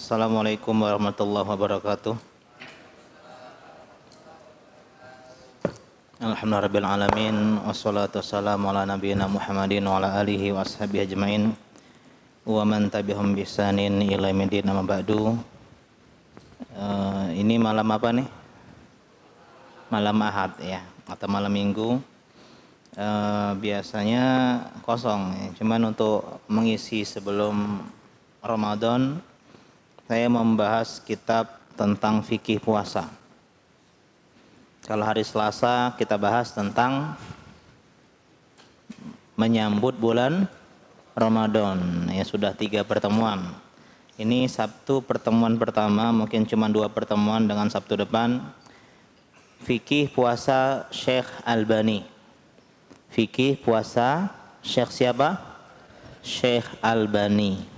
Assalamualaikum warahmatullahi wabarakatuh. Alhamdulillahirabbil alamin wassalatu wassalamu ala nabiyyina Muhammadin wa ala alihi wa ashabihi ajmain wa man tabi'ahum bi ihsanin ila yaumil amma ba'du. Ini malam apa nih? Malam Ahad ya, atau malam Minggu. Biasanya kosong ya. Cuman untuk mengisi sebelum Ramadan saya membahas kitab tentang fikih puasa. Kalau hari Selasa kita bahas tentang menyambut bulan Ramadan. Ya sudah 3 pertemuan. Ini Sabtu pertemuan pertama, mungkin cuma 2 pertemuan dengan Sabtu depan. Fikih puasa Syekh Albani. Fikih puasa Syekh siapa? Syekh Albani.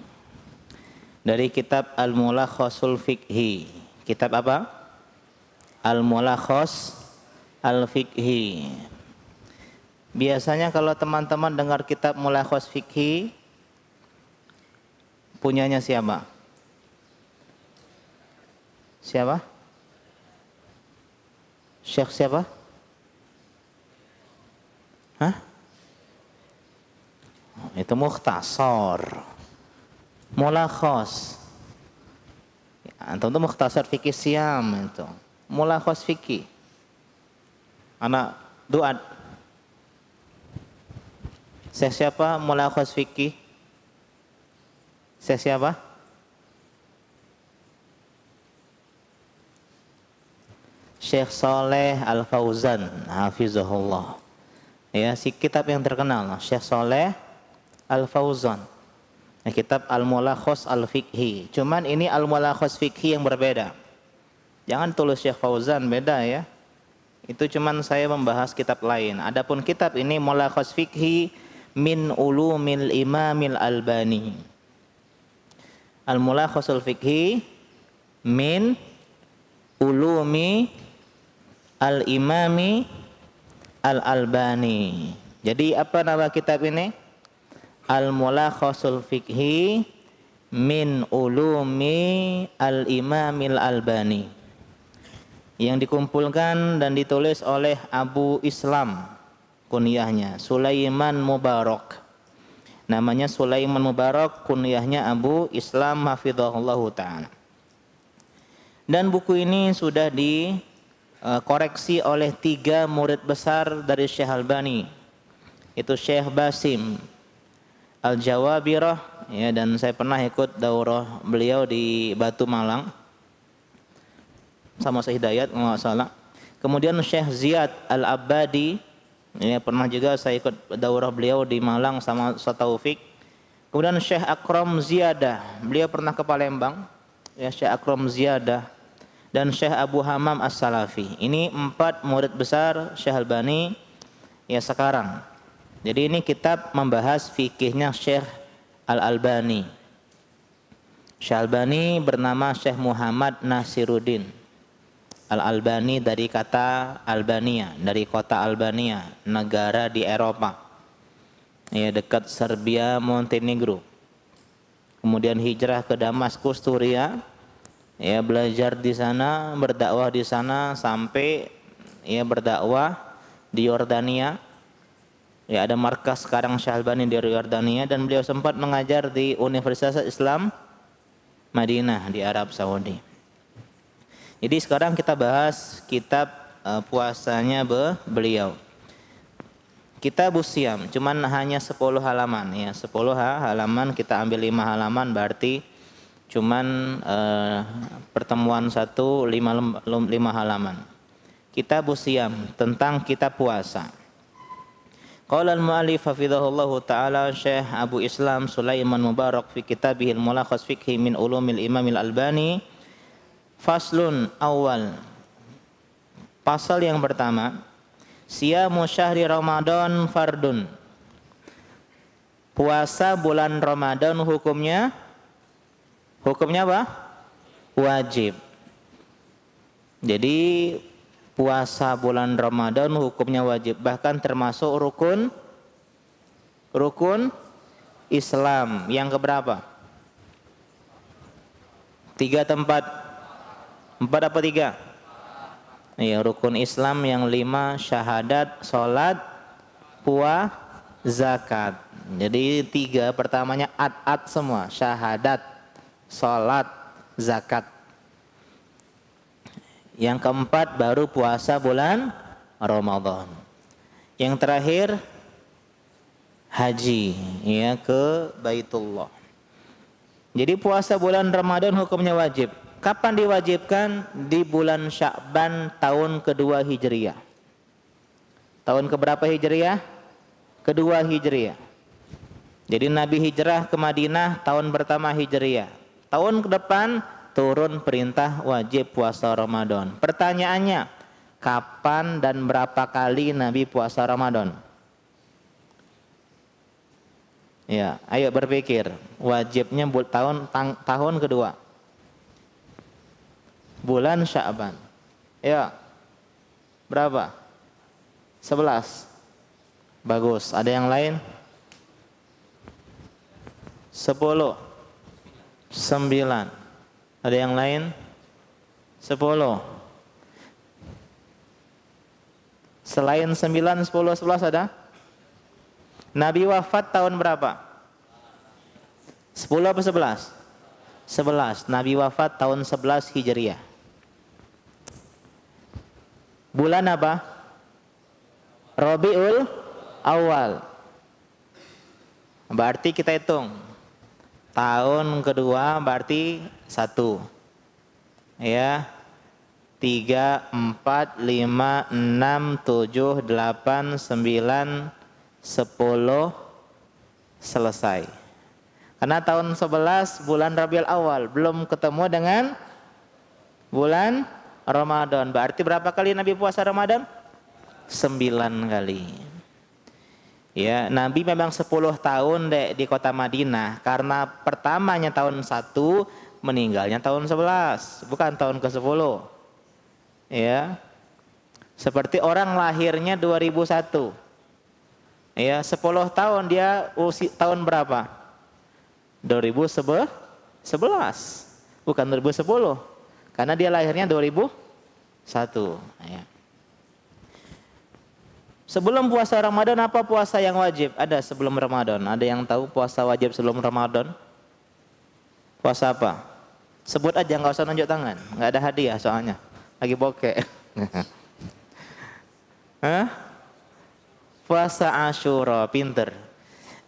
Dari kitab Al-Mulakhasul Fiqhi. Kitab apa? Al-Mulakhas Al-Fiqhi. Biasanya kalau teman-teman dengar kitab Mulakhas Fiqhi, punyanya siapa? Siapa? Syekh siapa? Hah? Itu mukhtasar. Mulakhas. Antum tuh mukhtasar fikih siam itu. Mulakhas fikih. Anak duat. Syekh siapa mulakhas fikih? Syekh siapa? Syekh Saleh Al-Fauzan hafizahullah. Ya, si kitab yang terkenal Syekh Saleh Al-Fauzan. Kitab Al-Mulakhas Al-Fiqhi. Cuman ini Al-Mulakhas Fiqhi yang berbeda. Jangan tulis Syekh Fauzan, beda ya. Itu cuman saya membahas kitab lain. Adapun kitab ini Mulakhas Fiqhi min ulumil Imamil Albani. Al-Mulakhasul Fiqhi min ulumi al-Imami Al-Albani. Jadi apa nama kitab ini? Al-Mulakhasul Fiqhi min ulumi al-Imamil Albani, yang dikumpulkan dan ditulis oleh Abu Islam, kunyahnya Sulaiman Mubarak. Namanya Sulaiman Mubarak, kunyahnya Abu Islam hafizahullahu ta'ala. Dan buku ini sudah dikoreksi oleh 3 murid besar dari Syekh Albani. Itu Syekh Basim Al-Jawabirah ya, dan saya pernah ikut daurah beliau di Batu Malang sama Syekh Hidayat kalau nggak salah. Kemudian Syekh Ziyad Al-Abadi ya, pernah juga saya ikut daurah beliau di Malang sama Ustaz Taufik. Kemudian Syekh Akram Ziyadah, beliau pernah ke Palembang ya, Syekh Akram Ziyadah, dan Syekh Abu Hamam As-Salafi. Ini 4 murid besar Syekh Albani ya sekarang. Jadi ini kitab membahas fikihnya Syekh Al-Albani. Syekh Albani bernama Syekh Muhammad Nasiruddin Al-Albani, dari kata Albania, dari kota Albania, negara di Eropa ya, dekat Serbia, Montenegro. Kemudian hijrah ke Damaskus, Suriah ya, belajar di sana, berdakwah di sana sampai ya berdakwah di Yordania. Ya, ada markas sekarang Syekh Albani di Yordania, dan beliau sempat mengajar di Universitas Islam Madinah di Arab Saudi. Jadi sekarang kita bahas kitab puasanya beliau. Kitabus Shiyam, cuman hanya 10 halaman ya, 10 halaman, kita ambil 5 halaman berarti cuman pertemuan 1 5 halaman. Kitabus Shiyam tentang kitab puasa. Qala al-mu'allif hafizahullahu ta'ala Syekh Abu Islam Sulaiman Mubarak fi kitabihil Mulakhas Fiqhi min ulumil Imamil Albani. Faslun awal. Pasal yang pertama, siyamu syahri Ramadan fardun. Puasa bulan Ramadan hukumnya apa? Wajib. Jadi puasa bulan Ramadan hukumnya wajib, bahkan termasuk rukun Islam yang keberapa? 3 tempat. 4 apa 3? Iya, rukun Islam yang 5, syahadat, sholat, puasa, zakat. Jadi 3 pertamanya at semua, syahadat, sholat, zakat. Yang keempat baru puasa bulan Ramadan. Yang terakhir haji, ya, ke Baitullah. Jadi puasa bulan Ramadan hukumnya wajib. Kapan diwajibkan? Di bulan Sya'ban tahun kedua Hijriyah. Tahun keberapa Hijriyah? Kedua Hijriyah. Jadi Nabi hijrah ke Madinah tahun pertama Hijriyah. Tahun ke depan turun perintah wajib puasa Ramadan. Pertanyaannya, kapan dan berapa kali Nabi puasa Ramadan? Ya, ayo berpikir. Wajibnya tahun kedua. Bulan Sya'ban. Ya. Berapa? 11. Bagus. Ada yang lain? 10. 9. Ada yang lain? 10. Selain 9, 10, 11 ada? Nabi wafat tahun berapa? 10 apa 11? 11. Nabi wafat tahun 11 Hijriyah. Bulan apa? Rabiul Awal. Berarti kita hitung. Tahun kedua berarti 1. Ya. 3, 4, 5, 6, 7, 8, 9, 10 selesai. Karena tahun 11 bulan Rabiul Awal belum ketemu dengan bulan Ramadan. Berarti berapa kali Nabi puasa Ramadan? 9 kali. Ya, Nabi memang 10 tahun di kota Madinah karena pertamanya tahun 1, meninggalnya tahun 11, bukan tahun ke-10. Ya. Seperti orang lahirnya 2001. Ya, 10 tahun dia tahun berapa? 2011. Bukan 2010. Karena dia lahirnya 2001. Ya. Sebelum puasa Ramadan apa puasa yang wajib? Ada sebelum Ramadan. Ada yang tahu puasa wajib sebelum Ramadan? Puasa apa? Sebut aja, nggak usah nunjuk tangan. Nggak ada hadiah soalnya. Lagi bokeh. Hah? Puasa Asyura, pinter.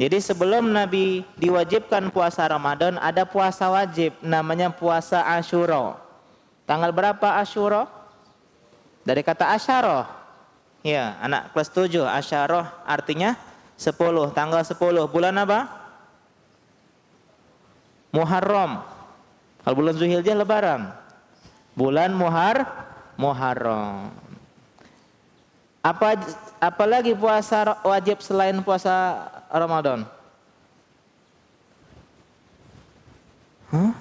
Jadi sebelum Nabi diwajibkan puasa Ramadan, ada puasa wajib namanya puasa Asyura. Tanggal berapa Asyura? Dari kata asyarah. Ya, anak kelas 7, asyarah artinya 10, tanggal 10. Bulan apa? Muharram. Kalau bulan Zulhijjah lebaran. Bulan Muharram. Apalagi puasa wajib selain puasa Ramadan? Hah?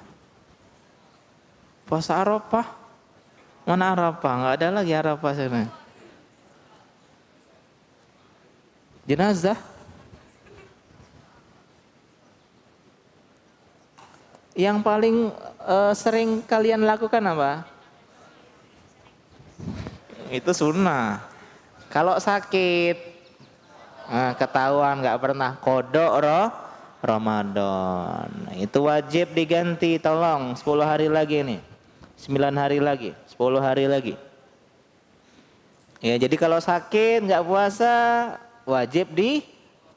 Puasa Arafah? Mana Arafah? Enggak ada lagi Arafah sana. Jenazah? Yang paling sering kalian lakukan apa? Itu sunnah. Kalau sakit, ketahuan nggak pernah kodok Ramadan, itu wajib diganti. Tolong 10 hari lagi nih, 9 hari lagi, 10 hari lagi. Ya, jadi kalau sakit nggak puasa wajib di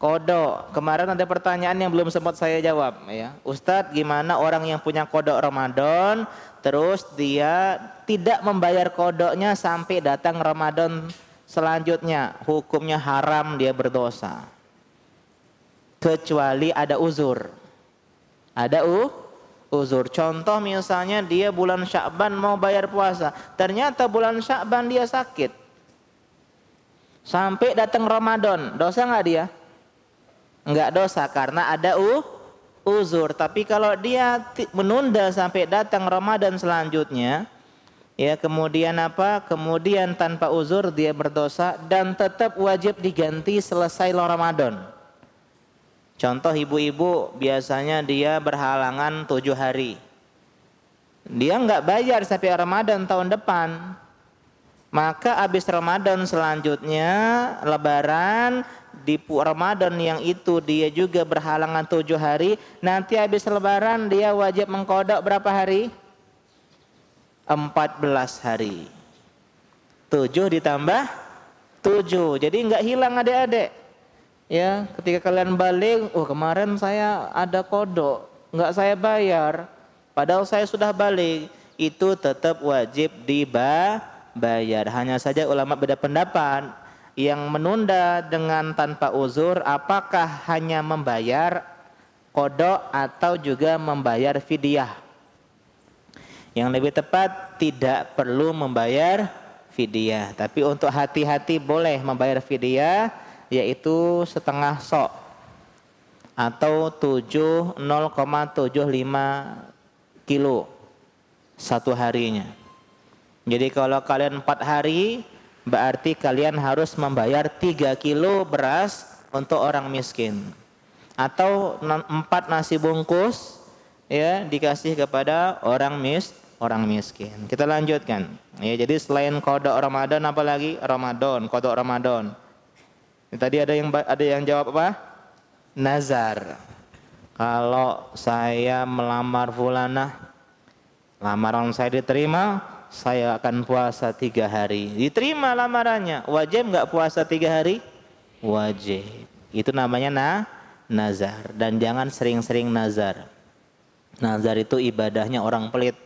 kodok. Kemarin ada pertanyaan yang belum sempat saya jawab. Ya, Ustadz, gimana orang yang punya kodok Ramadan, terus dia tidak membayar kodoknya sampai datang Ramadan selanjutnya? Hukumnya haram, dia berdosa. Kecuali ada uzur. Ada uzur. Contoh misalnya dia bulan Sya'ban mau bayar puasa, ternyata bulan Sya'ban dia sakit. Sampai datang Ramadan, dosa nggak dia? Enggak dosa karena ada uzur. Tapi kalau dia menunda sampai datang Ramadan selanjutnya, ya kemudian apa? Kemudian tanpa uzur dia berdosa dan tetap wajib diganti selesai Ramadan. Contoh ibu-ibu biasanya dia berhalangan 7 hari. dia nggak bayar sampai Ramadan tahun depan. Maka habis Ramadan selanjutnya Lebaran, di Ramadan yang itu dia juga berhalangan 7 hari. Nanti habis Lebaran dia wajib mengkodok berapa hari? 14 hari. 7 ditambah 7. Jadi nggak hilang adik-adik. Ya, ketika kalian balik, oh kemarin saya ada kodok, nggak saya bayar. Padahal saya sudah balik. Itu tetap wajib dibayar. Hanya saja ulama beda pendapat. Yang menunda dengan tanpa uzur, apakah hanya membayar kodok atau juga membayar fidyah? Yang lebih tepat tidak perlu membayar fidyah, tapi untuk hati-hati boleh membayar fidyah, yaitu setengah sok atau 0,75 kilo satu harinya. Jadi kalau kalian 4 hari, berarti kalian harus membayar 3 kilo beras untuk orang miskin, atau 4 nasi bungkus ya dikasih kepada orang miskin. Kita lanjutkan. Ya, jadi selain kodok Ramadan, apa lagi? Ramadan, kodok Ramadan. Tadi ada yang jawab apa? Nazar. Kalau saya melamar fulanah, lamaran saya diterima, saya akan puasa 3 hari. Diterima lamarannya, wajib nggak puasa 3 hari? Wajib. Itu namanya nazar. Dan jangan sering-sering nazar. Nazar itu ibadahnya orang pelit.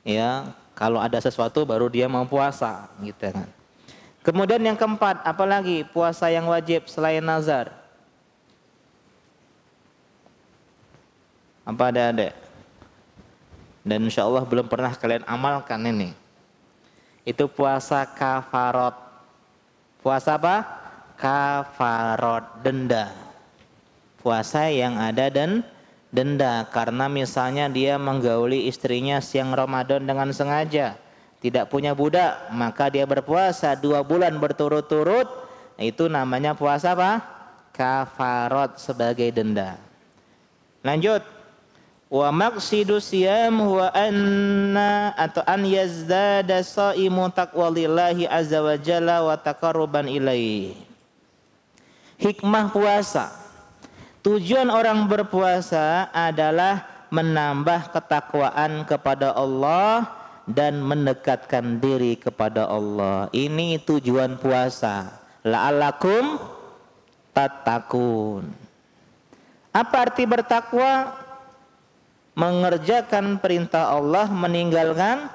Ya, kalau ada sesuatu baru dia mau puasa, gitu kan. Kemudian yang keempat, apalagi puasa yang wajib selain nazar? Apa ada? Dan insya Allah belum pernah kalian amalkan ini. Itu puasa kafarot. Puasa apa? Kafarot, denda. Puasa yang ada denda karena misalnya dia menggauli istrinya siang Ramadan dengan sengaja. Tidak punya budak, maka dia berpuasa 2 bulan berturut-turut. Itu namanya puasa apa? Kafarot, sebagai denda. Lanjut. Wa maqsidu siyam huwa anna atau an yazdada shaimu taqwalillahi azza wa jalla wa taqarruban ilaihi. Hikmah puasa. Tujuan orang berpuasa adalah menambah ketakwaan kepada Allah dan mendekatkan diri kepada Allah. Ini tujuan puasa. La'allakum tattaqun. Apa arti bertakwa? Mengerjakan perintah Allah, meninggalkan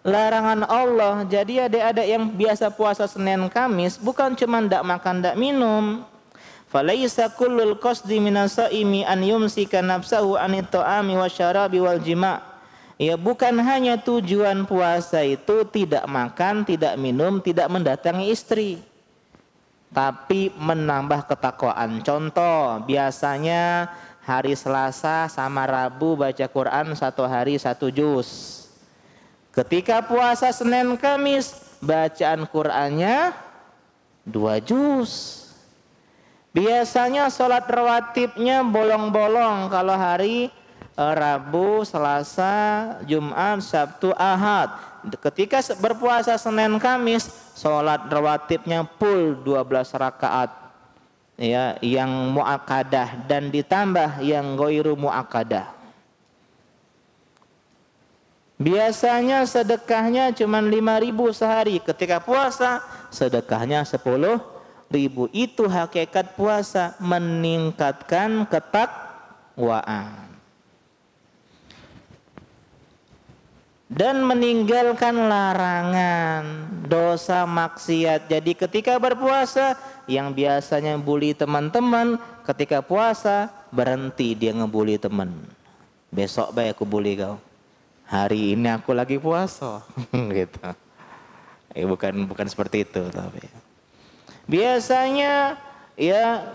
larangan Allah. Jadi adik-adik yang biasa puasa Senin Kamis bukan cuma ndak makan ndak minum. Falaisa kullul qasdi minasaimi an yumsika nafsahu anit ta'ami wasyarabi wal jima'. Ya, bukan hanya tujuan puasa itu tidak makan, tidak minum, tidak mendatangi istri, tapi menambah ketakwaan. Contoh, biasanya hari Selasa sama Rabu baca Quran 1 hari 1 juz. Ketika puasa Senin Kamis, bacaan Qurannya 2 juz. Biasanya sholat rawatibnya bolong-bolong kalau hari Rabu, Selasa, Jumat, Sabtu, Ahad. Ketika berpuasa Senin Kamis, sholat rawatibnya full 12 rakaat. Ya, yang muakkadah dan ditambah yang ghairu muakkadah. Biasanya sedekahnya cuma 5.000 sehari. Ketika puasa, sedekahnya 10.000. Itu hakikat puasa, meningkatkan ketakwaan dan meninggalkan larangan, dosa maksiat. Jadi ketika berpuasa, yang biasanya bully teman-teman, ketika puasa berhenti dia ngebully teman. Besok baik aku bully kau. Hari ini aku lagi puasa. Gitu. Bukan seperti itu tapi. Biasanya ya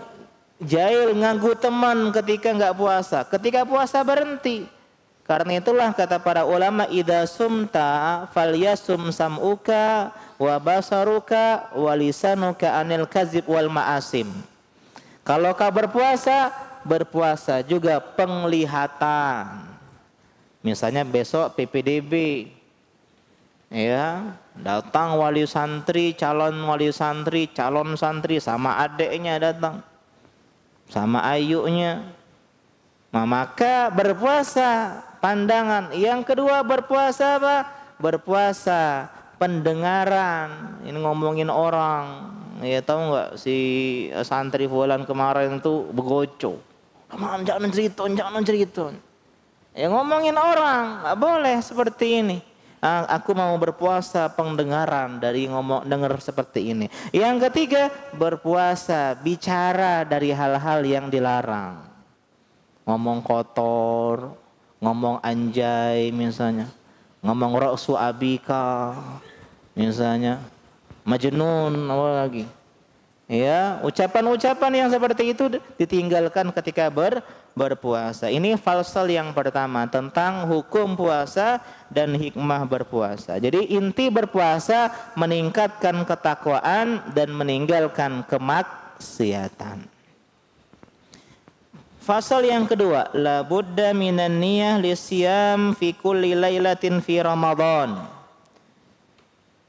jahil nganggu teman ketika enggak puasa. Ketika puasa berhenti. Karena itulah kata para ulama, idza sumta falyasum sam'uka wa basaruka wa lisanuka anil kadzib wal ma'asim. Kalau kau berpuasa, berpuasa juga penglihatan. Misalnya besok PPDB, ya, datang wali santri, calon santri sama adeknya datang, sama ayunya. Maka berpuasa pandangan. Yang kedua berpuasa apa? Berpuasa pendengaran. Ini ngomongin orang. Ya tahu nggak si santri fulan kemarin itu begoco. Jangan cerita. Ya ngomongin orang, nggak boleh seperti ini. Aku mau berpuasa pendengaran dari dengar seperti ini. Yang ketiga berpuasa bicara dari hal-hal yang dilarang. Ngomong kotor, ngomong anjay misalnya, ngomong ra'su abika misalnya, majnun apa lagi. Ya, ucapan-ucapan yang seperti itu ditinggalkan ketika berpuasa. Ini fasal yang pertama tentang hukum puasa dan hikmah berpuasa. Jadi inti berpuasa meningkatkan ketakwaan dan meninggalkan kemaksiatan. Fasal yang kedua, la budda minan niyah lisyam fi kulli lailatin fi Ramadan.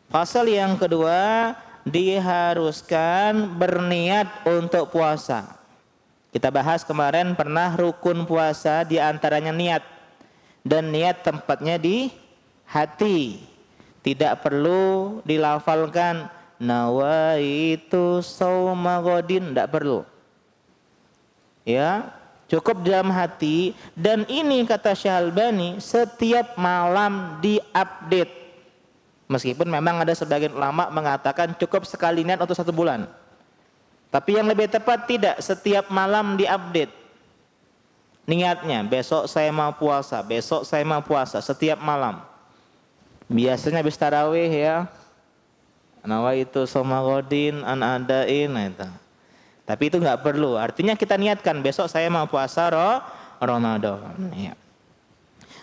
Fasal yang kedua, diharuskan berniat untuk puasa. Kita bahas kemarin pernah rukun puasa di antaranya niat. Dan niat tempatnya di hati. Tidak perlu dilafalkan nawaitu shauma ghadin, tidak perlu. Ya, cukup dalam hati. Dan ini kata Syekh Albani setiap malam diupdate. Meskipun memang ada sebagian ulama mengatakan cukup sekali niat untuk 1 bulan. Tapi yang lebih tepat tidak, setiap malam diupdate. Niatnya, besok saya mau puasa, setiap malam. Biasanya habis tarawih ya. Nawaitu shauma ghadin an adain itu. Tapi itu enggak perlu. Artinya kita niatkan besok saya mau puasa Ramadan, ya.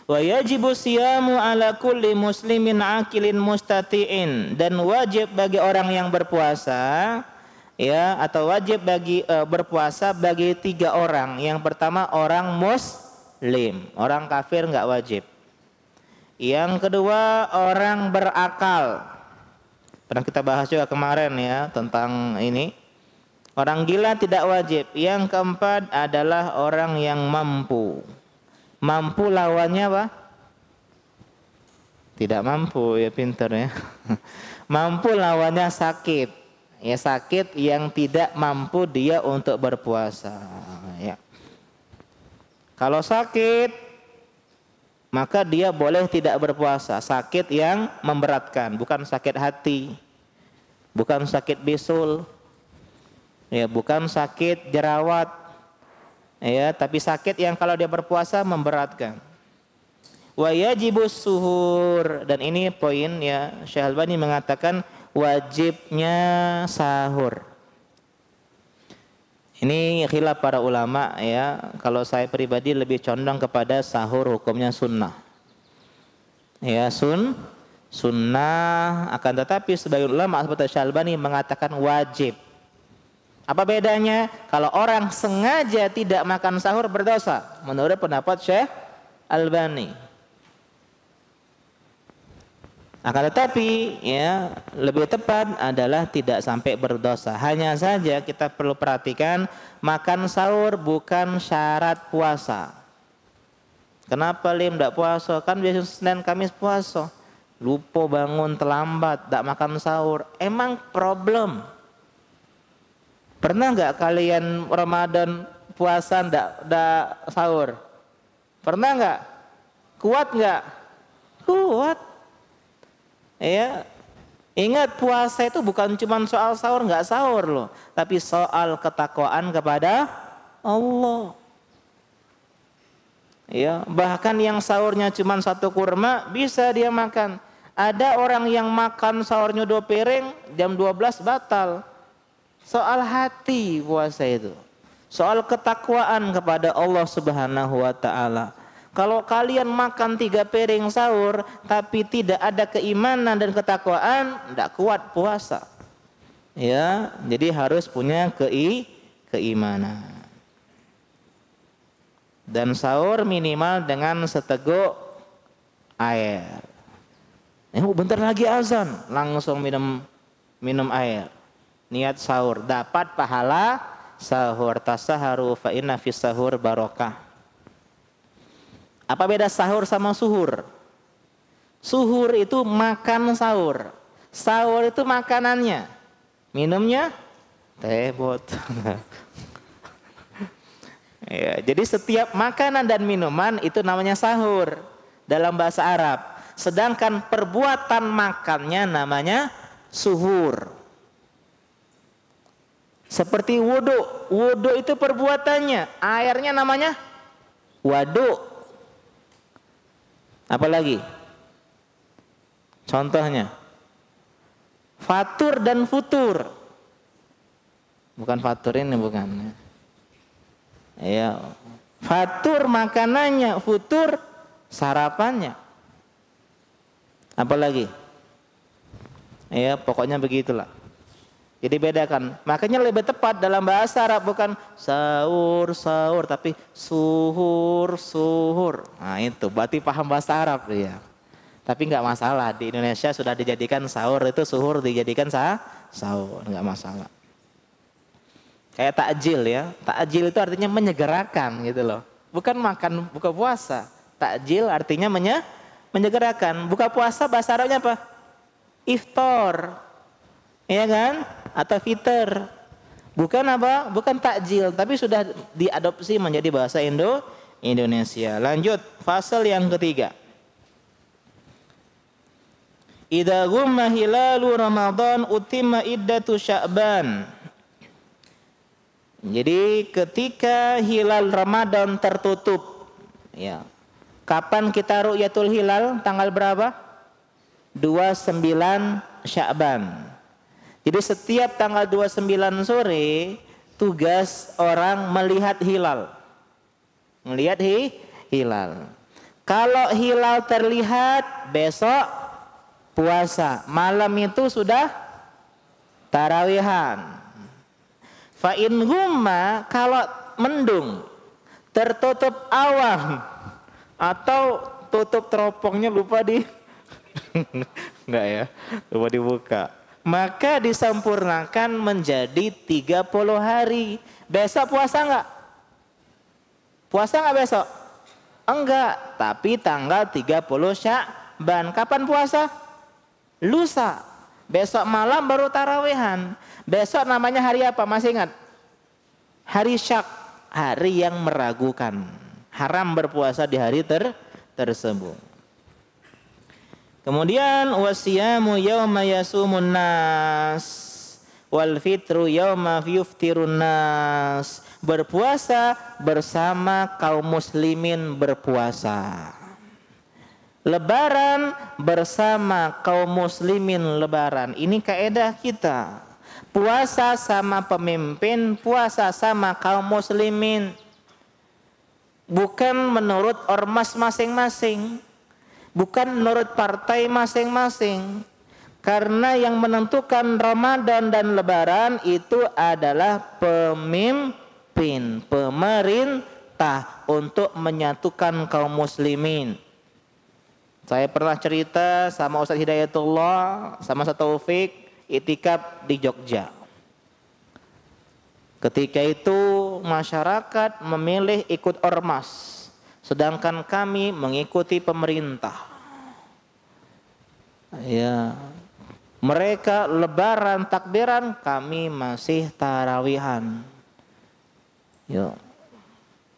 Wa yajibu siyamu ala kulli muslimin akilin mustati'in, dan wajib bagi orang yang berpuasa, ya, atau wajib bagi berpuasa bagi 3 orang. Yang pertama orang muslim, orang kafir enggak wajib. Yang kedua orang berakal. Pernah kita bahas juga kemarin ya tentang ini. Orang gila tidak wajib. Yang keempat adalah orang yang mampu. Mampu lawannya apa? Tidak mampu, ya pintar ya. Mampu lawannya sakit. Ya sakit yang tidak mampu dia untuk berpuasa. Ya. Kalau sakit, maka dia boleh tidak berpuasa. Sakit yang memberatkan, bukan sakit hati, bukan sakit bisul, ya, bukan sakit jerawat. Ya, tapi sakit yang kalau dia berpuasa memberatkan. Wa yajibus suhur, dan ini poin ya, Syekh Albani mengatakan wajibnya sahur. Ini khilaf para ulama ya. Kalau saya pribadi lebih condong kepada sahur hukumnya sunnah. Ya, sunnah, akan tetapi sebagian ulama seperti Syekh Albani mengatakan wajib. Apa bedanya? Kalau orang sengaja tidak makan sahur berdosa menurut pendapat Syekh Albani. Akan tetapi ya lebih tepat adalah tidak sampai berdosa. Hanya saja kita perlu perhatikan makan sahur bukan syarat puasa. Kenapa Lim tidak puasa? Kan biasanya Senin Kamis puasa. Lupa bangun terlambat, tidak makan sahur. Emang problem? Pernah nggak kalian Ramadan puasa ndak sahur? Pernah nggak? Kuat nggak? Kuat. Ya, ingat puasa itu bukan cuma soal sahur nggak sahur loh, tapi soal ketakwaan kepada Allah. Ya, bahkan yang sahurnya cuma 1 kurma bisa dia makan. Ada orang yang makan sahurnya 2 piring, jam 12 batal. Soal hati puasa itu. Soal ketakwaan kepada Allah Subhanahu wa taala. Kalau kalian makan 3 piring sahur tapi tidak ada keimanan dan ketakwaan, tidak kuat puasa. Ya, jadi harus punya keimanan. Dan sahur minimal dengan seteguk air. Bentar lagi azan, langsung minum air. Niat sahur, dapat pahala sahur. Tasaharu fa inna fis sahur barokah. Apa beda sahur sama suhur? Suhur itu makan sahur. Sahur itu makanannya. Minumnya teh botol. Ya, jadi setiap makanan dan minuman itu namanya sahur dalam bahasa Arab. Sedangkan perbuatan makannya namanya suhur. Seperti wudu. Wudu itu perbuatannya. Airnya namanya wadu. Apalagi? Contohnya. Fatur dan futur. Bukan fatur ini, bukan. Ya. Fatur makanannya, futur sarapannya. Apalagi? Ya, pokoknya begitulah. Jadi bedakan. Makanya lebih tepat dalam bahasa Arab bukan sahur, sahur, tapi suhur, suhur. Nah itu, berarti paham bahasa Arab ya. Tapi nggak masalah, di Indonesia sudah dijadikan sahur, itu suhur dijadikan sahur, nggak masalah. Kayak takjil ya. Takjil itu artinya menyegerakan gitu loh. Bukan makan buka puasa. Takjil artinya menyegerakan. Buka puasa bahasa Arabnya apa? Iftar. Iya kan? Atau fitr. Bukan apa? Bukan takjil, tapi sudah diadopsi menjadi bahasa Indonesia. Lanjut, fasal yang ketiga. Idza ghumma hilalu Ramadan utimma iddatu Sya'ban. Jadi ketika hilal Ramadan tertutup, ya. Kapan kita ru'yatul hilal? Tanggal berapa? 29 Sya'ban. Jadi setiap tanggal 29 sore tugas orang melihat hilal. Melihat hilal. Kalau hilal terlihat besok puasa. Malam itu sudah tarawihan. Fa in ghumma, kalau mendung, tertutup awan atau tutup teropongnya lupa enggak ya, lupa dibuka. Maka disempurnakan menjadi 30 hari. Besok puasa enggak? Puasa enggak besok? Enggak, tapi tanggal 30 Sya'ban. Kapan puasa? Lusa. Besok malam baru tarawehan. Besok namanya hari apa? Masih ingat? Hari Syak, hari yang meragukan. Haram berpuasa di hari tersebut. Kemudian wasiyamu yauma yasumun nas wal fitru yauma yuftirun nas. Berpuasa bersama kaum muslimin berpuasa. Lebaran bersama kaum muslimin lebaran. Ini kaidah kita. Puasa sama pemimpin, puasa sama kaum muslimin. Bukan menurut ormas masing-masing. Bukan menurut partai masing-masing. Karena yang menentukan Ramadan dan lebaran itu adalah pemimpin, pemerintah untuk menyatukan kaum muslimin. Saya pernah cerita sama Ustaz Hidayatullah, sama Ustaz Taufik, itikaf di Jogja. Ketika itu masyarakat memilih ikut ormas, sedangkan kami mengikuti pemerintah. Ya, mereka lebaran takbiran, kami masih tarawihan. Ya,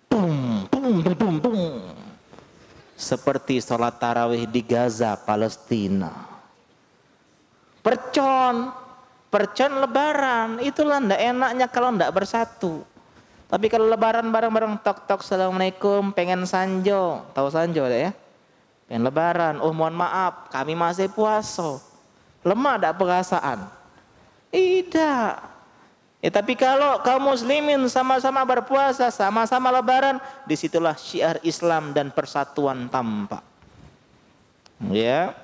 pum pum pum pum. Seperti sholat tarawih di Gaza, Palestina. Percon lebaran, itulah ndak enaknya kalau ndak bersatu. Tapi kalau lebaran bareng-bareng tok-tok assalamualaikum, pengen sanjo, tahu sanjo ya? Pengen lebaran, oh mohon maaf, kami masih puasa. Lemah ndak perasaan? Tidak. Ya, tapi kalau kaum muslimin sama-sama berpuasa, sama-sama lebaran, disitulah syiar Islam dan persatuan tampak. Ya.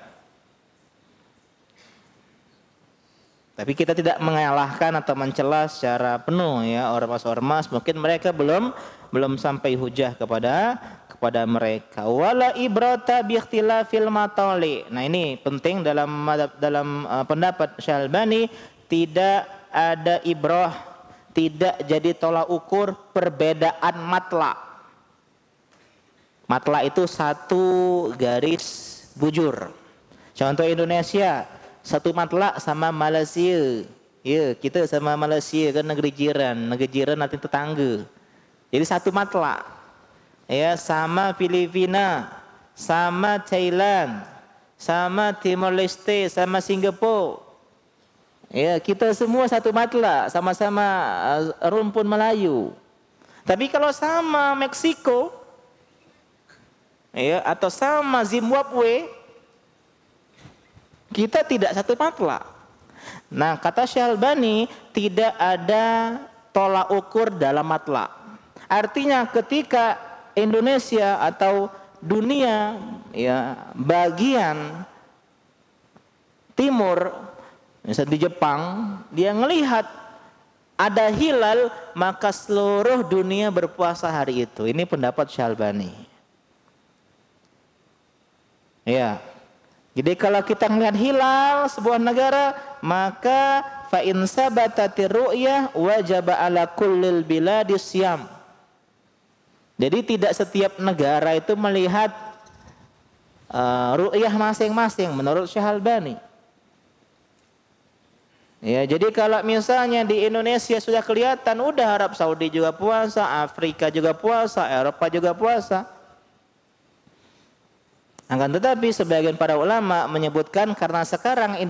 Tapi kita tidak mengalahkan atau mencela secara penuh ya ormas-ormas, mungkin mereka belum sampai hujah kepada kepada mereka. Wala ibrata bi ikhtilafil matali. Nah, ini penting dalam pendapat Syalbani, tidak ada ibrah, tidak jadi tolak ukur perbedaan matla. Matla itu satu garis bujur. Contoh Indonesia, satu matla sama Malaysia. Ya, kita sama Malaysia kan negeri jiran nanti tetangga. Jadi satu matla. Ya, sama Filipina, sama Thailand, sama Timor Leste, sama Singapura. Ya, kita semua satu matla, sama-sama rumpun Melayu. Tapi kalau sama Meksiko, ya, atau sama Zimbabwe, kita tidak satu matla. Nah, kata Syalbani, tidak ada tolak ukur dalam matla. Artinya ketika Indonesia atau dunia, ya, bagian timur, misalnya di Jepang, dia ngelihat ada hilal, maka seluruh dunia berpuasa hari itu. Ini pendapat Syalbani. Ya. Jadi kalau kita melihat hilal sebuah negara, maka fa in sabatatir ru'yah wajaba ala kullil biladi syam. Jadi tidak setiap negara itu melihat ru'yah masing-masing menurut Syalbani. Ya, jadi kalau misalnya di Indonesia sudah kelihatan, udah Arab Saudi juga puasa, Afrika juga puasa, Eropa juga puasa. Akan tetapi sebagian para ulama menyebutkan karena sekarang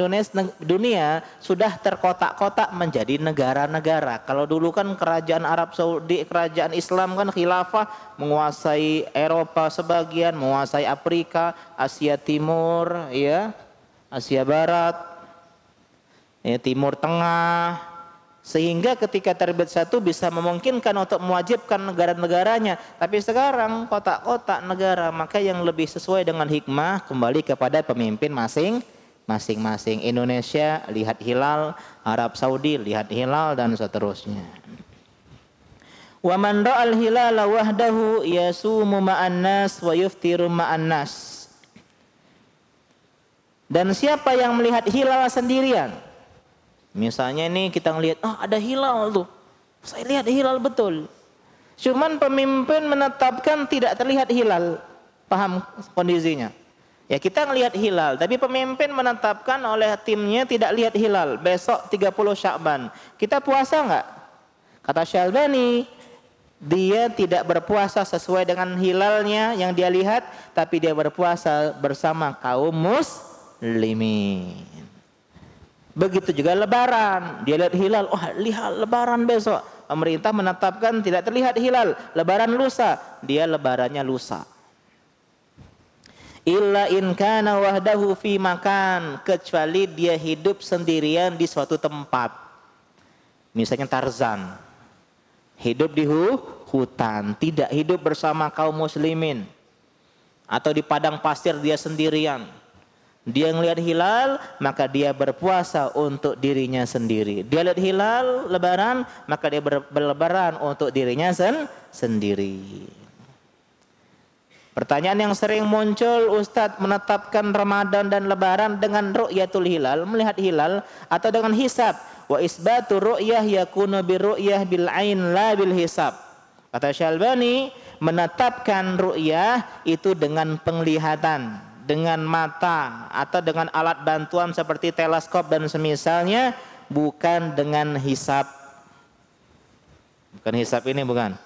dunia sudah terkotak-kotak menjadi negara-negara. Kalau dulu kan kerajaan Arab Saudi, kerajaan Islam kan khilafah menguasai Eropa sebagian, menguasai Afrika, Asia Timur, ya, Asia Barat, ya, Timur Tengah. Sehingga ketika terbit satu bisa memungkinkan untuk mewajibkan negara-negaranya. Tapi sekarang kotak-kotak negara, maka yang lebih sesuai dengan hikmah kembali kepada pemimpin masing-masing. Indonesia lihat hilal, Arab Saudi lihat hilal, dan seterusnya. Wa man ra'al hilala wahdahu yasumu ma'an nas wa yuftiru ma'an nas. Dan siapa yang melihat hilal sendirian? Misalnya ini kita ngelihat, ada hilal tuh. Saya lihat hilal betul. Cuman pemimpin menetapkan tidak terlihat hilal. Paham kondisinya? Ya, kita ngelihat hilal, tapi pemimpin menetapkan oleh timnya tidak lihat hilal. Besok 30 Sya'ban. Kita puasa enggak? Kata Syalbani, dia tidak berpuasa sesuai dengan hilalnya yang dia lihat, tapi dia berpuasa bersama kaum muslimin. Begitu juga lebaran, dia lihat hilal, lihat lebaran besok. Pemerintah menetapkan tidak terlihat hilal, lebaran lusa, dia lebarannya lusa. Illa in kana wahdahu fi makan, kecuali dia hidup sendirian di suatu tempat. Misalnya Tarzan, hidup di hutan, tidak hidup bersama kaum muslimin. Atau di padang pasir dia sendirian. Dia ngelihat hilal, maka dia berpuasa untuk dirinya sendiri. Dia lihat hilal lebaran, maka dia berlebaran untuk dirinya sendiri. Pertanyaan yang sering muncul, Ustadz, menetapkan Ramadan dan lebaran dengan ru'yatul hilal, melihat hilal, atau dengan hisab? Wa isbatu ru'yah yakunu birru'yah bil ain la bil hisab. Kata Syalbani, menetapkan ru'yah itu dengan penglihatan, dengan mata atau dengan alat bantuan seperti teleskop dan semisalnya, bukan dengan hisab. Bukan hisab ini, bukan.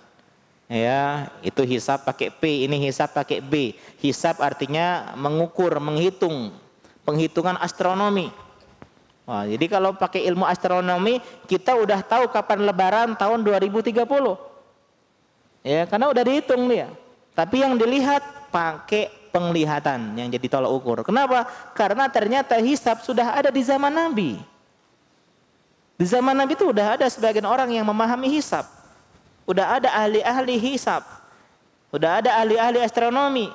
Ya, itu hisab pakai P, ini hisab pakai B. Hisab artinya mengukur, menghitung, penghitungan astronomi. Wah, jadi kalau pakai ilmu astronomi, kita udah tahu kapan lebaran tahun 2030. Ya, karena udah dihitung dia. Tapi yang dilihat pakai penglihatan yang jadi tolak ukur. Kenapa? Karena ternyata hisab sudah ada di zaman Nabi. Di zaman Nabi itu udah ada sebagian orang yang memahami hisab. Udah ada ahli-ahli hisab. Udah ada ahli-ahli astronomi.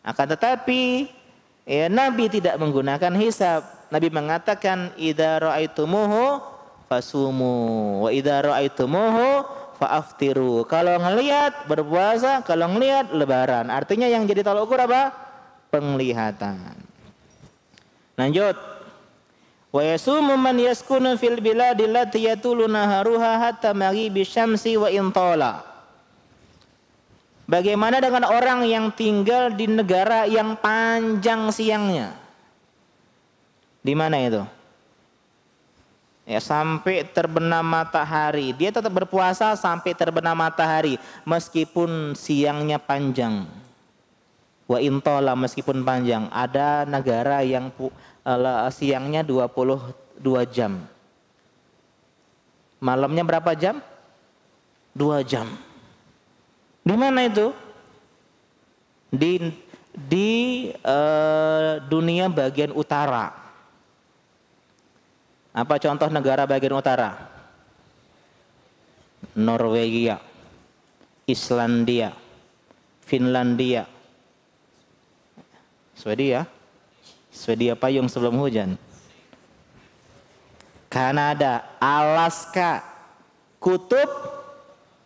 Akan tetapi ya, Nabi tidak menggunakan hisab. Nabi mengatakan idza ra'aitumuhu fasumu wa idza ra'aitumuhu fa'aftiru. Kalau ngelihat berpuasa, kalau ngelihat lebaran. Artinya yang jadi tolak ukur apa? Penglihatan. Lanjut. Wa yasumu man yaskunu fil biladi allati yatulu naharuha hatta maghibi syamsi wa intala. Bagaimana dengan orang yang tinggal di negara yang panjang siangnya? Di mana itu? Ya, sampai terbenam matahari. Dia tetap berpuasa sampai terbenam matahari meskipun siangnya panjang. Wa intala, meskipun panjang. Ada negara yang siangnya 22 jam. Malamnya berapa jam? 2 jam. Di mana itu? Di dunia bagian utara. Apa contoh negara bagian utara? Norwegia, Islandia, Finlandia, Swedia payung sebelum hujan, Kanada, Alaska, Kutub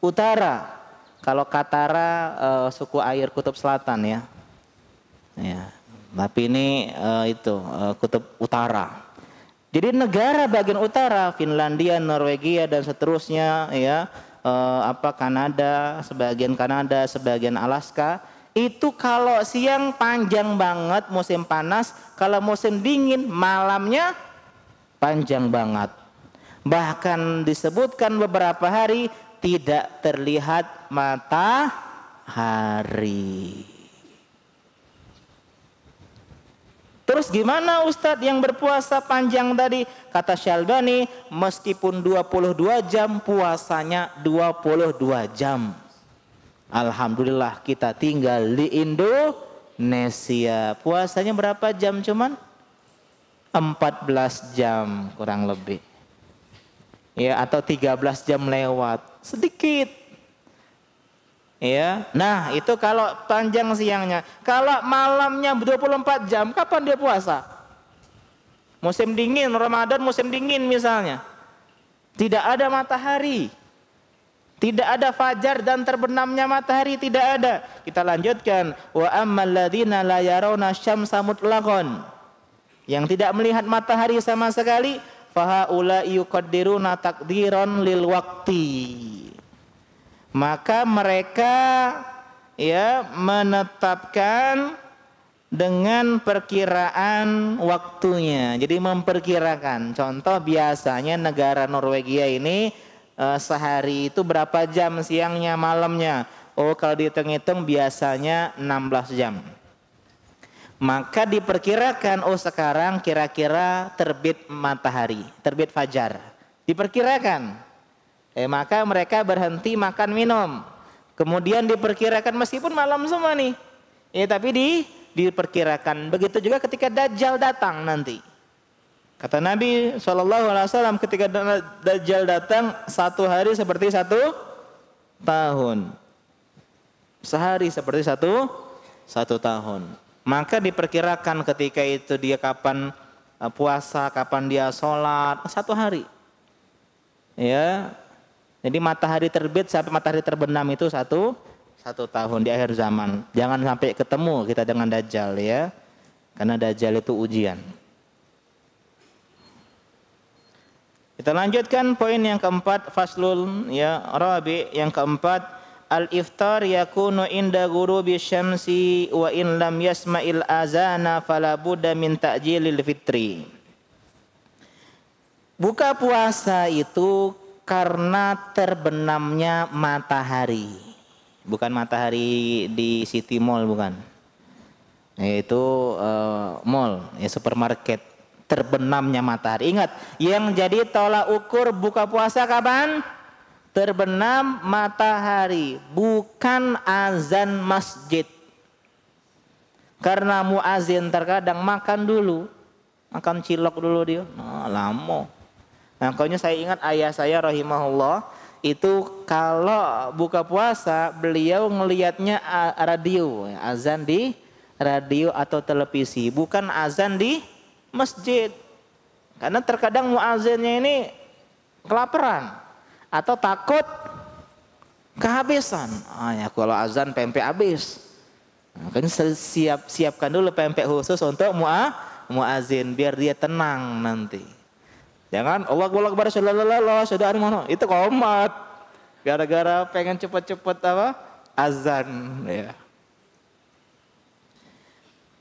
Utara. Kalau Katara suku air Kutub Selatan ya. Ya, tapi ini Kutub Utara. Jadi negara bagian utara, Finlandia, Norwegia dan seterusnya ya, Kanada, sebagian Alaska, itu kalau siang panjang banget musim panas, kalau musim dingin malamnya panjang banget. Bahkan disebutkan beberapa hari tidak terlihat matahari. Terus gimana Ustadz yang berpuasa panjang tadi? Kata Syalbani, meskipun 22 jam puasanya 22 jam. Alhamdulillah kita tinggal di Indonesia. Puasanya berapa jam cuman? 14 jam kurang lebih. Ya, atau 13 jam lewat. Sedikit. Ya, nah itu kalau panjang siangnya. Kalau malamnya 24 jam, kapan dia puasa? Musim dingin, Ramadan musim dingin misalnya. Tidak ada matahari. Tidak ada fajar dan terbenamnya matahari, tidak ada. Kita lanjutkan. Wa ammal ladzina la yarawna syamsa mutlaqan. Yang tidak melihat matahari sama sekali, fahaula yuqaddiruna taqdiran lil waqti. Maka mereka ya menetapkan dengan perkiraan waktunya. Jadi memperkirakan. Contoh biasanya negara Norwegia ini sehari itu berapa jam siangnya malamnya. Oh kalau dihitung-hitung biasanya 16 jam. Maka diperkirakan sekarang kira-kira terbit matahari, terbit fajar. Diperkirakan. Maka mereka berhenti makan minum. Kemudian diperkirakan meskipun malam semua nih. Tapi diperkirakan. Begitu juga ketika Dajjal datang nanti. Kata Nabi SAW ketika Dajjal datang, 1 hari seperti 1 tahun. Sehari seperti 1 tahun. Maka diperkirakan ketika itu dia kapan puasa, kapan dia sholat, 1 hari. Ya. Jadi matahari terbit sampai matahari terbenam itu 1 tahun di akhir zaman. Jangan sampai ketemu kita dengan Dajjal ya. Karena Dajjal itu ujian. Kita lanjutkan poin yang keempat, faslul ya, rabi yang keempat, al-iftar yakunu inda ghurubi syamsi wa in lam yasma'il azana fala budda min ta'jilil fitri. Buka puasa itu karena terbenamnya matahari. Bukan matahari di City Mall, bukan. Yaitu mall, ya supermarket. Terbenamnya matahari. Ingat, yang jadi tolak ukur buka puasa kapan? Terbenam matahari, bukan azan masjid. Karena muazin terkadang makan dulu. Makan cilok dulu dia. Lama. Makanya saya ingat ayah saya rahimahullah itu kalau buka puasa beliau ngelihatnya radio, azan di radio atau televisi, bukan azan di masjid. Karena terkadang muazzinnya ini kelaparan atau takut kehabisan. Ya kalau azan pempek habis. Makanya siapkan dulu pempek khusus untuk muazin biar dia tenang nanti. Jangan Allahu Akbar sallallahu sudah mana itu komat. Gara-gara pengen cepet-cepet azan ya.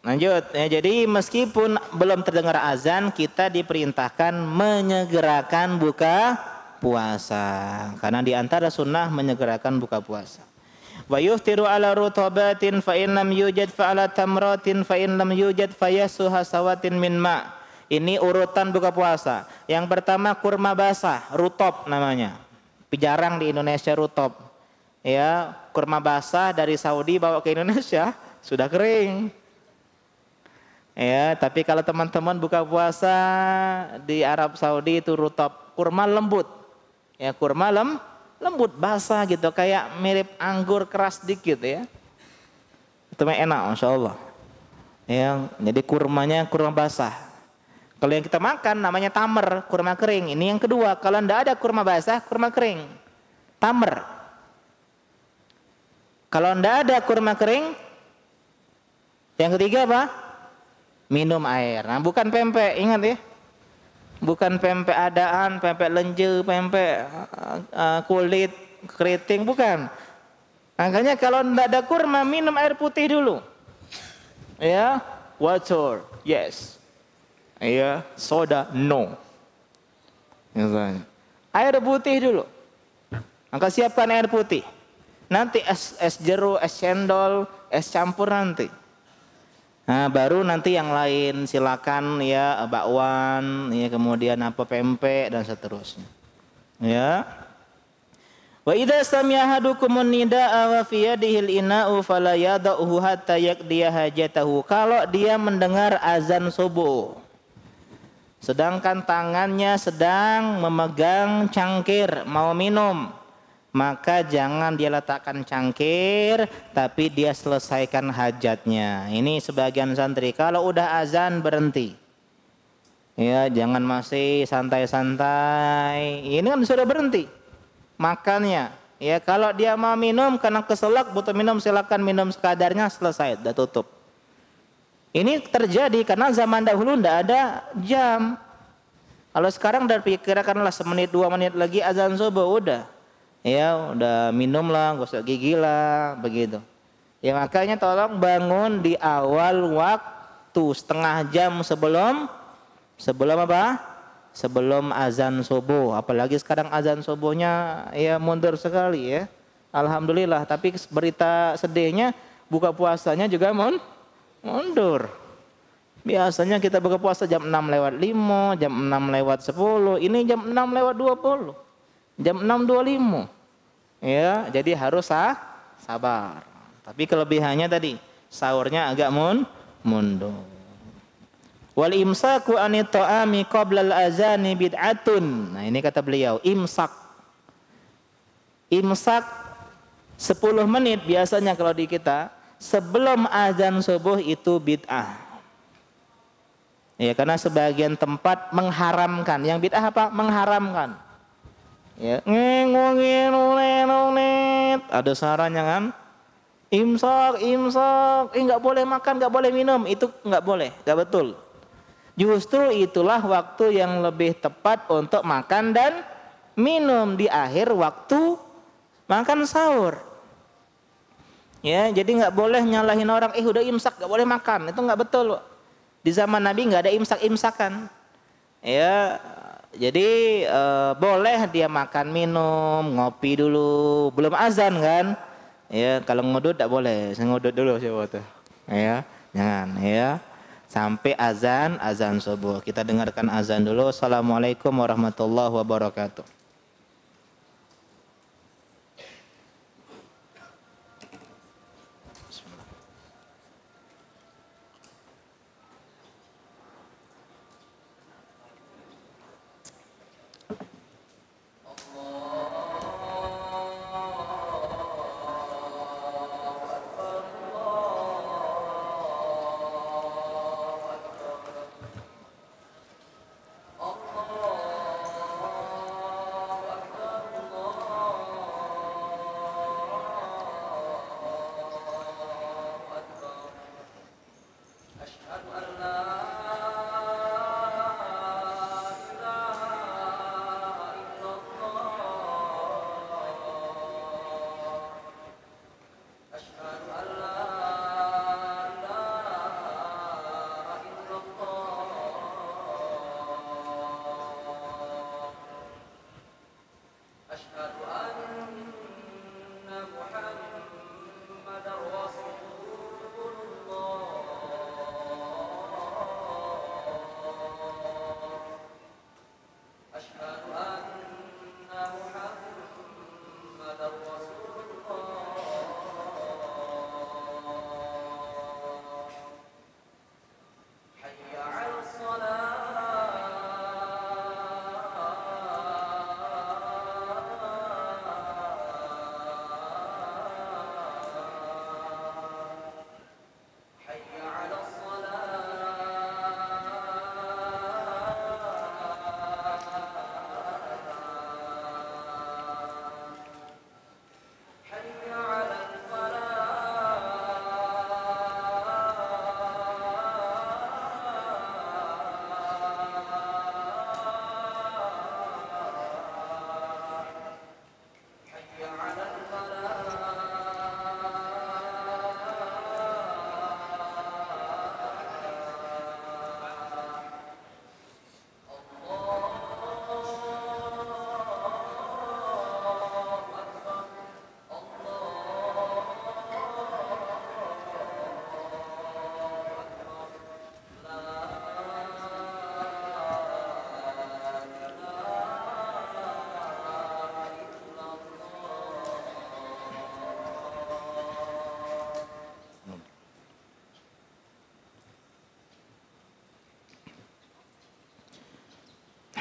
Lanjut ya, jadi meskipun belum terdengar azan kita diperintahkan menyegerakan buka puasa karena di antara sunnah menyegerakan buka puasa. Wa yuftiru ala rutabatin fa in lam yujad fa ala tamratin fa in lam yujad fa yasuha sawatin min ma. Ini urutan buka puasa. Yang pertama kurma basah, rutob namanya. Jarang di Indonesia rutob. Ya, kurma basah dari Saudi bawa ke Indonesia sudah kering. Ya, tapi kalau teman-teman buka puasa di Arab Saudi itu rutob, kurma lembut. Ya, kurma lembut basah gitu, kayak mirip anggur keras dikit ya. Itu enak, Masya Allah. Ya, jadi kurmanya kurma basah. Kalau yang kita makan namanya tamer, kurma kering. Ini yang kedua. Kalau tidak ada kurma basah, kurma kering, tamer. Kalau tidak ada kurma kering, yang ketiga apa? Minum air. Nah, bukan pempek, ingat ya. Bukan pempek adaan, pempek lenje, pempek kulit keriting, bukan. Makanya kalau tidak ada kurma, minum air putih dulu. Ya, water, yes. Ya, soda, no. Misalnya. Air putih dulu. Maka siapkan air putih. Nanti es jeruk, es cendol, es campur nanti. Nah, baru nanti yang lain silakan ya, bakwan, ya kemudian apa pempek dan seterusnya. Ya. Wa idza sami'a ahadukumun nidaa wa fi yadihil ina'u fala yada'uhu hatta yaqdiya hajatahu. Kalau dia mendengar azan subuh sedangkan tangannya sedang memegang cangkir mau minum, maka jangan dia letakkan cangkir tapi dia selesaikan hajatnya. Ini sebagian santri kalau udah azan berhenti. Ya, jangan masih santai-santai. Ini kan sudah berhenti makannya. Ya, kalau dia mau minum karena keselak butuh minum, silakan minum sekadarnya, selesai, udah tutup. Ini terjadi karena zaman dahulu tidak ada jam. Kalau sekarang udah pikirkanlah semenit 2 menit lagi azan subuh udah. Ya udah minum lah, gosok gigi lah, begitu. Ya makanya tolong bangun di awal waktu, setengah jam sebelum apa? Sebelum azan subuh. Apalagi sekarang azan subuhnya ya mundur sekali ya. Alhamdulillah. Tapi berita sedihnya buka puasanya juga mundur. Biasanya kita buka puasa jam 6:05, jam 6:10. Ini jam 6:20. Jam 6:25. Ya, jadi harus sabar. Tapi kelebihannya tadi, sahurnya agak mundur. Wal imsaku anit ta'ami qabla al-azani bid'atun. Nah, ini kata beliau, imsak. Imsak 10 menit biasanya kalau di kita sebelum azan subuh itu bid'ah. Ya, karena sebagian tempat mengharamkan. Yang bid'ah apa? Mengharamkan. Ya, ada sarannya kan? Imsak, nggak boleh makan, nggak boleh minum, itu nggak boleh, nggak betul. Justru itulah waktu yang lebih tepat untuk makan dan minum di akhir waktu makan sahur. Ya, jadi nggak boleh nyalahin orang, udah imsak nggak boleh makan, itu nggak betul. Di zaman Nabi nggak ada imsak-imsakan. Ya, jadi boleh dia makan minum, ngopi dulu, belum azan kan? Ya, kalau ngudut tidak boleh, saya ngudut dulu siapa tuh. Ya, jangan ya. Sampai azan subuh. Kita dengarkan azan dulu. Assalamualaikum warahmatullahi wabarakatuh.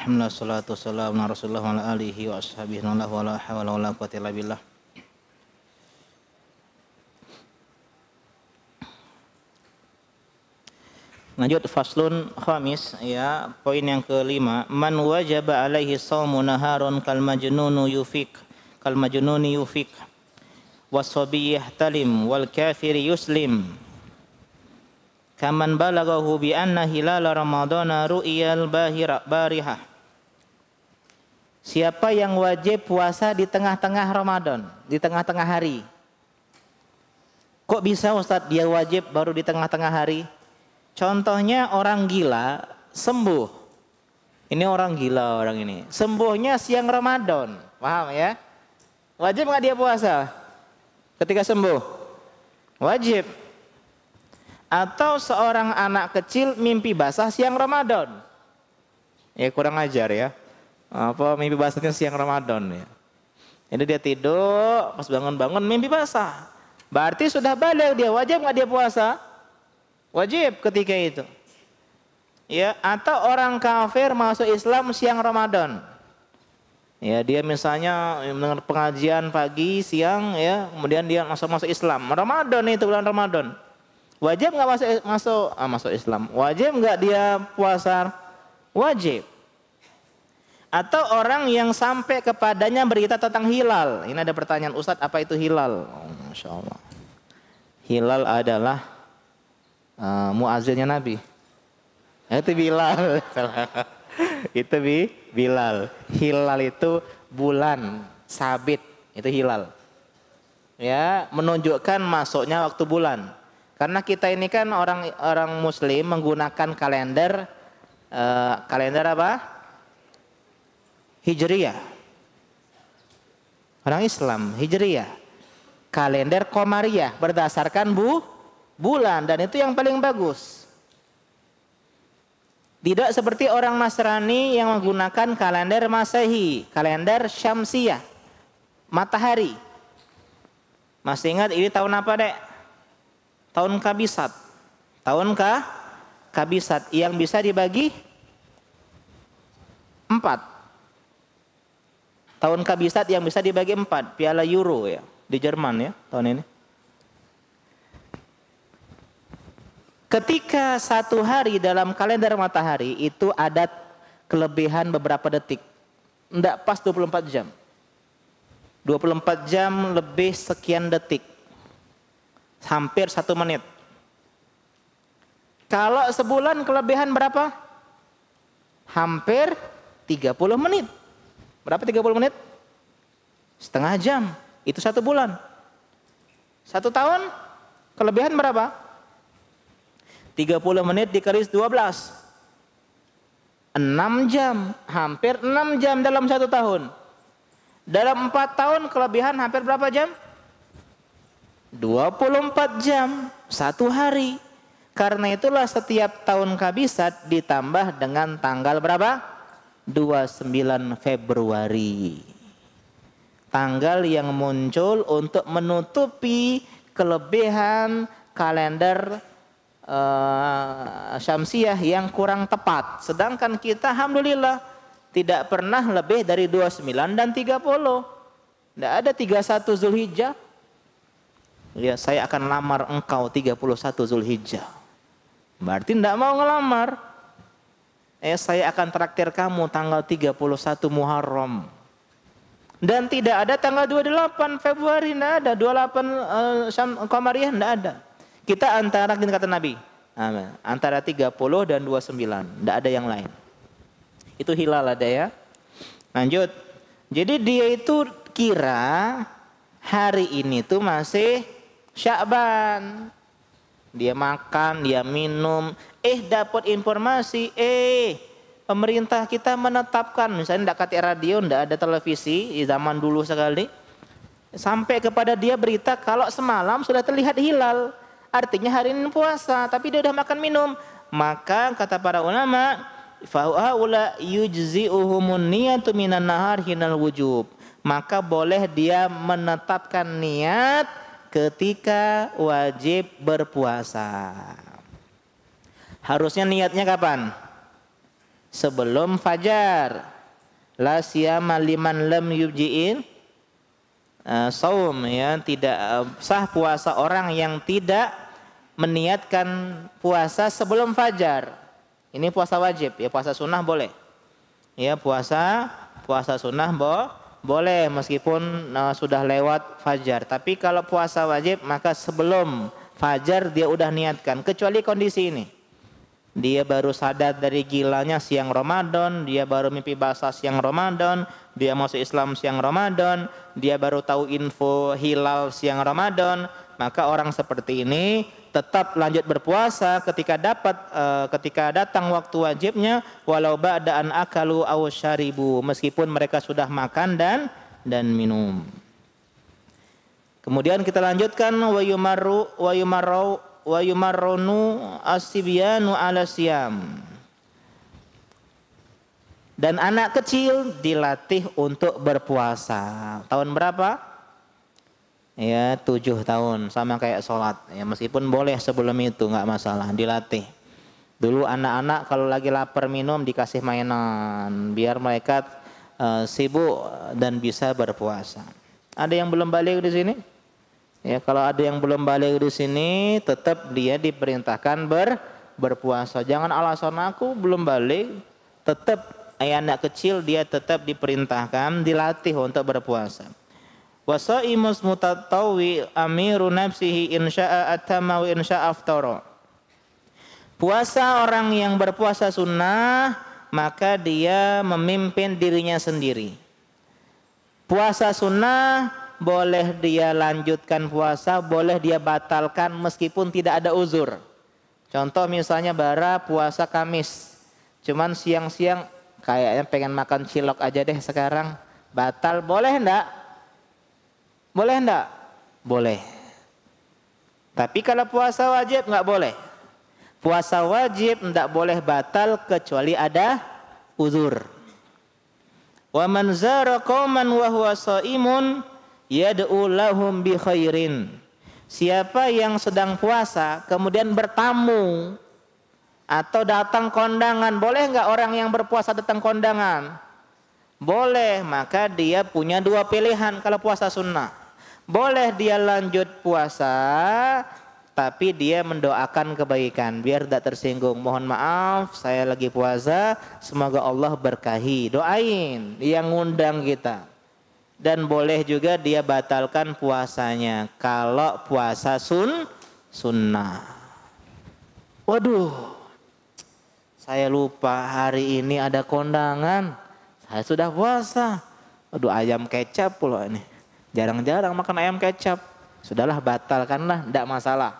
Alhamdulillah salatu wassalamu ala Rasulillah wa ala alihi wa ashabihi wa la hawla wa la quwwata illa billah. Lanjut faslun khamis, ya, poin yang kelima, man wajaba alaihi shaumu naharun kal majnunu yufik wasabi yahtalim wal kafiri yuslim kaman balagahu bi anna hilal ramadana ru'yal barihah. Siapa yang wajib puasa di tengah-tengah Ramadan, di tengah-tengah hari? Kok bisa Ustaz dia wajib baru di tengah-tengah hari? Contohnya orang gila sembuh. Ini orang gila orang ini. Sembuhnya siang Ramadan. Paham ya? Wajib nggak dia puasa ketika sembuh? Wajib. Atau seorang anak kecil mimpi basah siang Ramadan. Ya kurang ajar ya. Apa mimpi basahnya siang Ramadan ya. Jadi dia tidur, pas bangun-bangun mimpi basah. Berarti sudah balik dia, wajib nggak dia puasa? Wajib ketika itu. Ya, atau orang kafir masuk Islam siang Ramadan. Ya, dia misalnya mendengar pengajian pagi, siang ya, kemudian dia masuk Islam. Ramadan itu bulan Ramadan. Wajib nggak masuk Islam? Wajib nggak dia puasa? Wajib. Atau orang yang sampai kepadanya berita tentang hilal. Ini ada pertanyaan, Ustadz, apa itu hilal? Oh, Masya Allah. Hilal adalah muazzinnya Nabi. Itu Bilal. Itu Bilal. Hilal itu bulan sabit, itu hilal. Ya, menunjukkan masuknya waktu bulan. Karena kita ini kan orang muslim menggunakan kalender apa? Hijriyah. Orang Islam Hijriyah. Kalender Qamariyah berdasarkan bulan, dan itu yang paling bagus. Tidak seperti orang Nasrani yang menggunakan kalender Masehi, kalender Syamsiyah, matahari. Masih ingat ini tahun apa, Dek? Tahun Kabisat. Tahun Kabisat yang bisa dibagi 4. Tahun Kabisat yang bisa dibagi 4, Piala Euro ya, di Jerman ya tahun ini. Ketika satu hari dalam kalender matahari itu ada kelebihan beberapa detik. Tidak pas 24 jam. 24 jam lebih sekian detik. Hampir 1 menit. Kalau sebulan kelebihan berapa? Hampir 30 menit. Berapa 30 menit? Setengah jam. Itu 1 bulan. 1 tahun kelebihan berapa? 30 menit dikali 12. 6 jam. Hampir 6 jam dalam 1 tahun. Dalam 4 tahun kelebihan hampir berapa jam? 24 jam. 1 hari. Karena itulah setiap tahun Kabisat ditambah dengan tanggal berapa? 29 Februari. Tanggal yang muncul untuk menutupi kelebihan kalender Syamsiyah yang kurang tepat. Sedangkan kita alhamdulillah tidak pernah lebih dari 29 dan 30. Tidak ada 31 Zulhijjah. Ya, saya akan lamar engkau 31 Zulhijjah. Berarti tidak mau ngelamar. Saya akan traktir kamu tanggal 31 Muharram. Dan tidak ada tanggal 28 Februari, tidak ada. 28 Qamariyah, tidak ada. Kita antara, kata Nabi, antara 30 dan 29, tidak ada yang lain. Itu hilal ada ya. Lanjut. Jadi dia itu kira hari ini tuh masih Sya'ban. Dia makan, dia minum, dapat informasi, pemerintah kita menetapkan, misalnya tidak kata radio, tidak ada televisi di zaman dulu sekali, sampai kepada dia berita kalau semalam sudah terlihat hilal. Artinya hari ini puasa, tapi dia sudah makan minum. Maka kata para ulama, fahaula yujzi'uhumun niyatu minan nahar hinal wujub. Maka boleh dia menetapkan niat ketika wajib berpuasa. Harusnya niatnya kapan? sebelum fajar. La siyama liman lam yubji'in saum, ya, tidak sah puasa orang yang tidak meniatkan puasa sebelum fajar. Ini puasa wajib, ya, puasa sunnah boleh. Ya, puasa sunnah boleh meskipun sudah lewat fajar. Tapi kalau puasa wajib maka sebelum fajar dia udah niatkan, kecuali kondisi ini. Dia baru sadar dari gilanya siang Ramadan, dia baru mimpi basah siang Ramadan, dia masuk Islam siang Ramadan, dia baru tahu info hilal siang Ramadan, maka orang seperti ini tetap lanjut berpuasa ketika datang waktu wajibnya, walau ba'da'an akalu aw syaribu, meskipun mereka sudah makan dan minum. Kemudian kita lanjutkan wa yumarrunu as-sibyanu 'ala siyam. Dan anak kecil dilatih untuk berpuasa. Tahun berapa? Ya, 7 tahun, sama kayak sholat. Ya, meskipun boleh sebelum itu nggak masalah, dilatih. Dulu anak-anak kalau lagi lapar minum dikasih mainan biar mereka sibuk dan bisa berpuasa. Ada yang belum balik di sini? Ya, kalau ada yang belum balik di sini, tetap dia diperintahkan berpuasa. Jangan alasan aku belum balik, tetap anak kecil dia tetap diperintahkan, dilatih untuk berpuasa. Wasaimus mutatawwi amiru nafsihi insya'a atama wa insya'a aftara. Puasa orang yang berpuasa sunnah, maka dia memimpin dirinya sendiri. Puasa sunnah boleh dia lanjutkan puasa, boleh dia batalkan meskipun tidak ada uzur. Contoh misalnya bara puasa Kamis, cuman siang-siang kayaknya pengen makan cilok aja deh sekarang, batal, boleh enggak? Boleh enggak? Boleh. Tapi kalau puasa wajib enggak boleh. Puasa wajib enggak boleh batal kecuali ada uzur. Wa man zara qauman wa huwa shaimun yad'u lahum bi khairin. Siapa yang sedang puasa kemudian bertamu atau datang kondangan, boleh enggak orang yang berpuasa datang kondangan? Boleh, maka dia punya 2 pilihan kalau puasa sunnah. Boleh dia lanjut puasa, tapi dia mendoakan kebaikan biar tidak tersinggung. Mohon maaf, saya lagi puasa, semoga Allah berkahi. Doain yang ngundang kita. Dan boleh juga dia batalkan puasanya kalau puasa sunnah. Waduh, saya lupa hari ini ada kondangan, saya sudah puasa. Waduh, ayam kecap pula ini. Jarang-jarang makan ayam kecap. Sudahlah, batalkanlah, tidak masalah.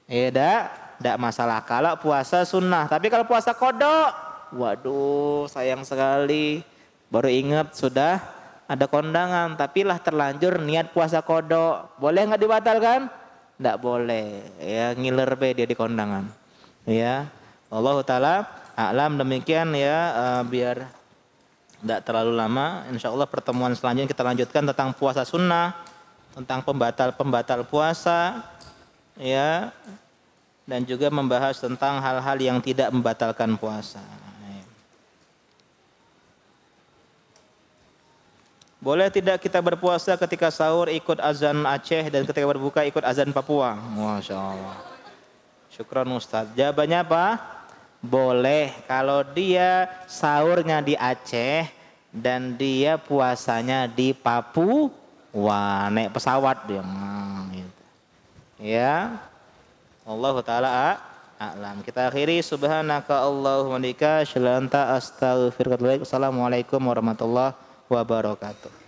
Tidak masalah kalau puasa sunnah. Tapi kalau puasa kodok, waduh, sayang sekali. Baru ingat sudah ada kondangan, tapi lah terlanjur niat puasa kodok. Boleh nggak dibatalkan? Tidak boleh. Ya, ngiler be dia di kondangan. Ya, Allah Ta'ala a'lam. Demikian ya, biar tidak terlalu lama. Insya Allah pertemuan selanjutnya kita lanjutkan tentang puasa sunnah, tentang pembatal puasa, ya, dan juga membahas tentang hal-hal yang tidak membatalkan puasa. Boleh tidak kita berpuasa ketika sahur ikut azan Aceh dan ketika berbuka ikut azan Papua? Masya Allah. Syukran Ustaz. Jawabannya apa? Boleh kalau dia sahurnya di Aceh dan dia puasanya di Papua, naik pesawat dia. Gitu. Ya. Allah Ta'ala a'lam. Kita akhiri, subhanaka Allahumma bika syalanta astaghfiruka. Assalamualaikum warahmatullahi wabarakatuh.